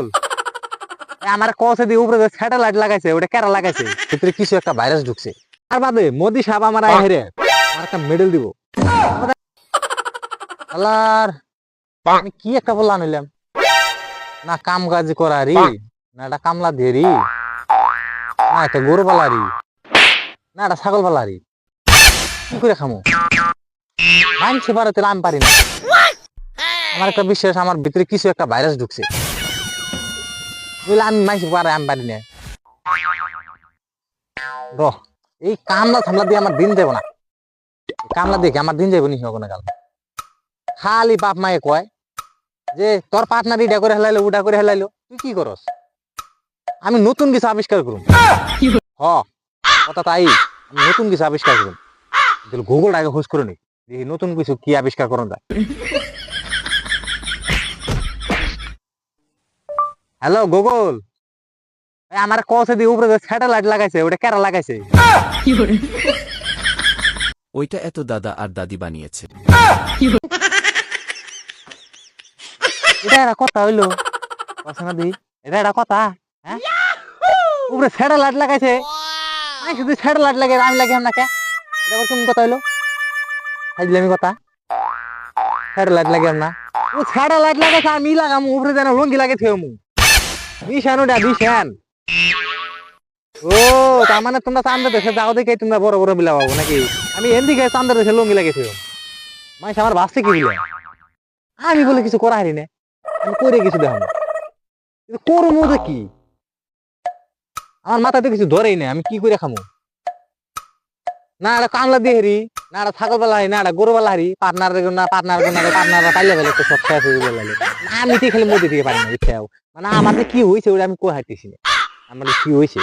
Google আমার কসে দিয়ে উপরে স্যাটেলাইট লাগাইছে ওটা কেরা লাগাইছে ভিতরে কিছু একটা ভাইরাস ঢুকছে আর বাদে মোদি সাহেব আমার আয় হেরে আর একটা মেডেল দিব আল্লাহর আমি কি একটা বললাম নিলাম না কাম কাজ করারি না এটা কামলা দেরি না এটা গরু পালারি না এটা ছাগল পালারি কি করে খামো মানছে পারে তাহলে আমি পারি না আমার একটা বিশ্বাস আমার ভিতরে কিছু একটা ভাইরাস ঢুকছে বুঝলে আমি মাইছি পারে আমি পারি না এই কামলা থামলা দিয়ে আমার দিন যাবো না কামলা দেখে আমার দিন যাবো নি কোনো কাল খালি বাপ মায়ে কয় যে তোর পার্টনার ইটা করে হেলাইলো ওটা করে হেলাইলো তুই কি করস আমি নতুন কিছু আবিষ্কার করুন হ কথা তাই আমি নতুন কিছু আবিষ্কার করুন গুগল আগে খোঁজ করে নি দেখি নতুন কিছু কি আবিষ্কার করা যায় হ্যালো গুগল আমার কসে দিয়ে উপরে স্যাটেলাইট লাগাইছে ওটা কেরা লাগাইছে ওইটা এত দাদা আর দাদি বানিয়েছে এটা একটা কথা হইলো এটা একটা কথা হ্যাঁ উপরে স্যাটেলাইট লাগাইছে আমি শুধু স্যাটেলাইট লাগে আমি লাগে না কে এটা আবার কেমন কথা হইলো হাইলামি কথা স্যাটেলাইট লাগে না ও স্যাটেলাইট লাগাইছে আমি লাগামু উপরে যেন লঙ্গি লাগে থেমু বিশান ওটা বিশান ও তার মানে তোমরা চান্দা দেশে যাও দেখে তোমরা বড় বড় বিলা পাবো নাকি আমি এদিকে চান্দা দেশে লঙ্গি লাগেছে মাইস আমার বাঁচতে কি বিলা আমি বলে কিছু করা হারি না আমি করে কিছু দেখাবো করবো তো কি আমার মাথাতে কিছু ধরেই না আমি কি করে খামো না এটা কামলা দিয়ে হারি না এটা ছাগল বেলা হারি না এটা গরু বেলা হারি পার্টনার পাইলে গেলে তো সব শেষ হয়ে গেল আমি তো খালি মধ্যে দিকে পারি না বুঝছাও মানে আমাদের কি হয়েছে ওটা আমি কই হাঁটতেছি না আমাদের কি হয়েছে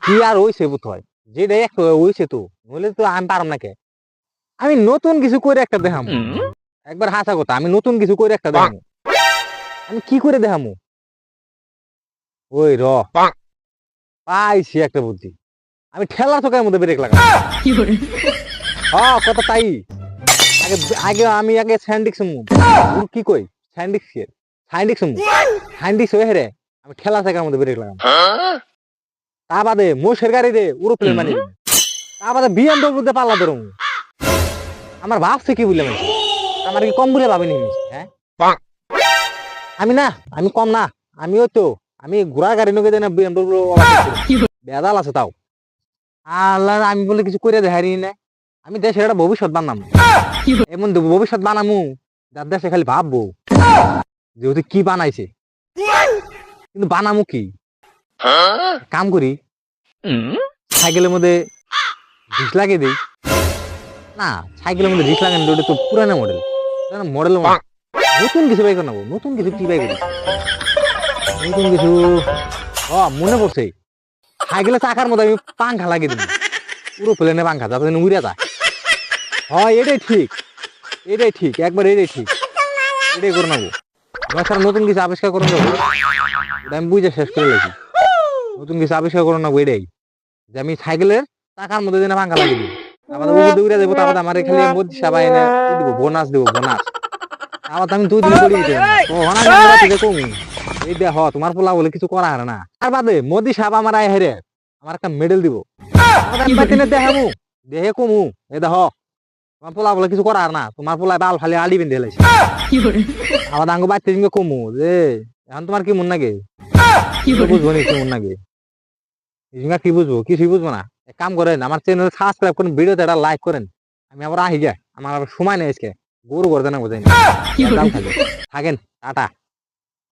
কি আর হয়েছে বুঝতে হয় যেটা একটা হয়েছে তো নইলে তো আমি পারম না কে আমি নতুন কিছু করে একটা দেখামো একবার হাসা কথা আমি নতুন কিছু করে একটা দেখামো আমি কি করে দেখামো ওই পাইছি একটা বুদ্ধি আমি ঠেলার চোখের মধ্যে ব্রেক লাগাবো কথা তাই আগে আগে আমি আগে স্যান্ডিক শুনবো কি কই স্যান্ডিক্স হয়ে হেরে আমি ঠেলা চোখের মধ্যে ব্রেক লাগাবো তা বাদে মোষের গাড়ি রে উড়োপ্লেন মানি তা বাদে BMW পাল্লা ধরো আমার ভাবছে কি বললাম আমার কি কম বলে ভাবিনি হ্যাঁ আমি না আমি কম না আমিও তো আমি ঘোড়া গাড়ি নগে দেয় না বেদাল আছে তাও আল্লাহ আমি বলে কিছু করে দেখারি না আমি দেশের একটা ভবিষ্যৎ বানাম এমন ভবিষ্যৎ বানামু যার দেশে খালি ভাববো যেহেতু কি বানাইছে কিন্তু বানামু কি কাম করি সাইকেলের মধ্যে ডিস লাগিয়ে দিই না সাইকেলের মধ্যে ডিস লাগানো ওটা তো পুরানো মডেল নতুন কিছু বাই করে নেবো নতুন কিছু কি বাই করি নতুন কিছু মনে পড়ছে সাইকেলের চাকার মধ্যে আমি পাংখা লাগিয়ে দিই পুরো প্লেনে পাংখা যাতে উড়ে যায় এটাই ঠিক একবার এটাই ঠিক এটাই করে নেবো নতুন কিছু আবিষ্কার করে নেবো আমি বুঝে শেষ করে লেছি নতুন কিছু আবিষ্কার করে নেবো এটাই যে আমি সাইকেলের চাকার মধ্যে যেন পাংখা লাগিয়ে দিই আমাদের উড়ে দেবো তারপর আমার এখানে মধ্যে সবাই এনে দেবো বোনাস আবার আমি 2 দিন করি এই দেখ তোমার পোলা বলে কিছু করা হারে না আর বাদে মোদি সাহেব আমার আয় হেরে আমার একটা মেডেল দিব দেখাবো দেহে কমু এই দেখ তোমার পোলা বলে কিছু করা হার না তোমার পোলা বাল ফালি আলি বেঁধে হেলাইছে আমার আঙ্গ বাচ্চা কমু যে এখন তোমার কি মন লাগে বুঝবো নি কি মন লাগে কি বুঝবো কিছুই বুঝবো না এক কাম করেন আমার চ্যানেল সাবস্ক্রাইব করেন ভিডিওতে একটা লাইক করেন আমি আবার আহি যায় আমার আবার সময় নেই আজকে গরু করে দেনা বোঝাই থাকেন টাটা।